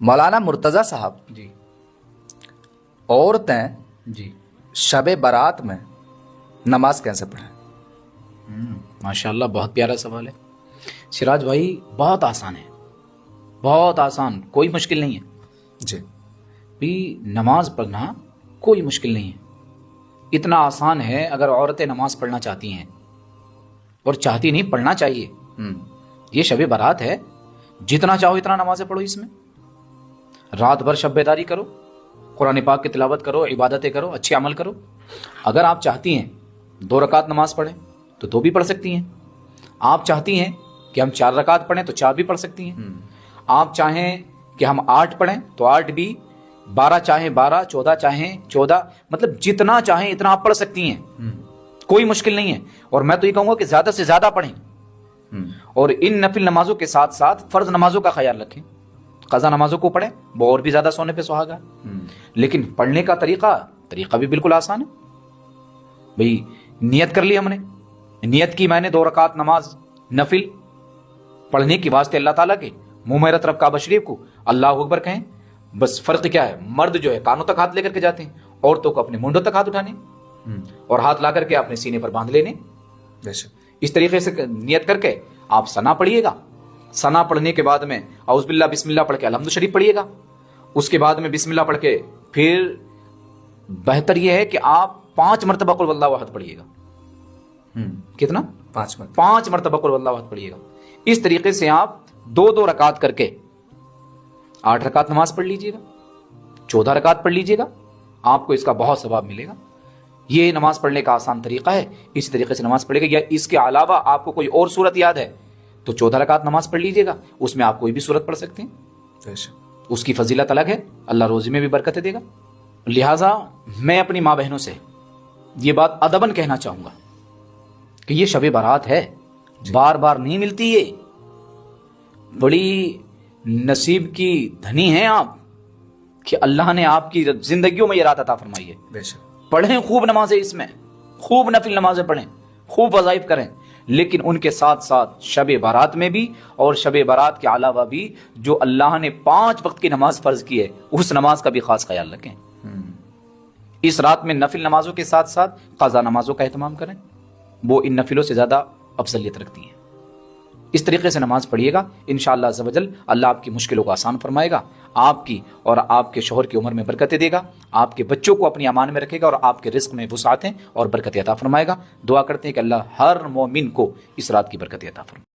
مولانا مرتضی صاحب، جی عورتیں جی شب برات میں نماز کیسے پڑھیں؟ ماشاء اللہ، بہت پیارا سوال ہے سراج بھائی. بہت آسان ہے، بہت آسان، کوئی مشکل نہیں ہے. جی بھی نماز پڑھنا کوئی مشکل نہیں ہے، اتنا آسان ہے. اگر عورتیں نماز پڑھنا چاہتی ہیں، اور چاہتی نہیں، پڑھنا چاہیے. یہ شب برات ہے، جتنا چاہو اتنا نمازیں پڑھو. اس میں رات بھر شب بیداری کرو، قرآن پاک کی تلاوت کرو، عبادتیں کرو، اچھے عمل کرو. اگر آپ چاہتی ہیں 2 رکعت نماز پڑھیں تو 2 بھی پڑھ سکتی ہیں. آپ چاہتی ہیں کہ ہم 4 رکعت پڑھیں تو 4 بھی پڑھ سکتی ہیں. آپ چاہیں کہ ہم 8 پڑھیں تو 8 بھی، 12 چاہیں 12، 14 چاہیں 14، مطلب جتنا چاہیں اتنا آپ پڑھ سکتی ہیں. کوئی مشکل نہیں ہے. اور میں تو یہ کہوں گا کہ زیادہ سے زیادہ پڑھیں، اور ان نفل نمازوں کے ساتھ ساتھ فرض نمازوں کا خیال رکھیں. قضا نمازوں کو پڑھیں، وہ اور بھی زیادہ سونے پہ سہاگا. لیکن پڑھنے کا طریقہ بھی بالکل آسان ہے. بھئی نیت کر لی ہم نے، نیت کی میں نے 2 رکعت نماز نفل پڑھنے کی واسطے اللہ تعالیٰ کے، منہ میں طرف کعبہ شریف کو اللہ اکبر کہیں. بس فرق کیا ہے، مرد جو ہے کانوں تک ہاتھ لے کر کے جاتے ہیں، عورتوں کو اپنے منڈوں تک ہاتھ اٹھانے اور ہاتھ لا کر کے اپنے سینے پر باندھ لینے. اس طریقے سے نیت کر کے آپ ثنا پڑھیے گا. ثنا پڑھنے کے بعد میں اعوذ باللہ بسم اللہ پڑھ کے الحمد شریف پڑھیے گا. اس کے بعد میں بسم اللہ پڑھ کے پھر بہتر یہ ہے کہ آپ 5 مرتبہ قل واللہ احد پڑھیے گا. کتنا؟ 5 مرتبہ قل واللہ احد پڑھیے گا. اس طریقے سے آپ 2 رکعت کر کے 8 رکعت نماز پڑھ لیجیے گا، 14 رکعت پڑھ لیجیے گا. آپ کو اس کا بہت ثواب ملے گا. یہ نماز پڑھنے کا آسان طریقہ ہے. اسی طریقے سے نماز پڑھے گا. یا اس کے علاوہ آپ کو کوئی اور صورت یاد ہے تو 14 رکعت نماز پڑھ لیجیے گا. اس میں آپ کوئی بھی صورت پڑھ سکتے ہیں. اس کی فضیلت الگ ہے، اللہ روزی میں بھی برکت دے گا. لہٰذا میں اپنی ماں بہنوں سے یہ بات ادباً کہنا چاہوں گا کہ یہ شب برات ہے، بار بار نہیں ملتی. یہ بڑی نصیب کی دھنی ہیں آپ کہ اللہ نے آپ کی زندگیوں میں یہ رات عطا فرمائی ہے. پڑھیں خوب نمازیں، اس میں خوب نفل نمازیں پڑھیں، خوب وظائف کریں. لیکن ان کے ساتھ ساتھ شب برات میں بھی اور شب برات کے علاوہ بھی جو اللہ نے 5 وقت کی نماز فرض کی ہے، اس نماز کا بھی خاص خیال رکھیں. اس رات میں نفل نمازوں کے ساتھ ساتھ قضا نمازوں کا اہتمام کریں، وہ ان نفلوں سے زیادہ افضلیت رکھتی ہیں. اس طریقے سے نماز پڑھیے گا، انشاءاللہ عز و جل اللہ آپ کی مشکلوں کو آسان فرمائے گا، آپ کی اور آپ کے شوہر کی عمر میں برکتیں دے گا، آپ کے بچوں کو اپنی امان میں رکھے گا، اور آپ کے رزق میں وسعتیں اور برکتیں عطا فرمائے گا. دعا کرتے ہیں کہ اللہ ہر مومن کو اس رات کی برکتیں عطا فرمائے.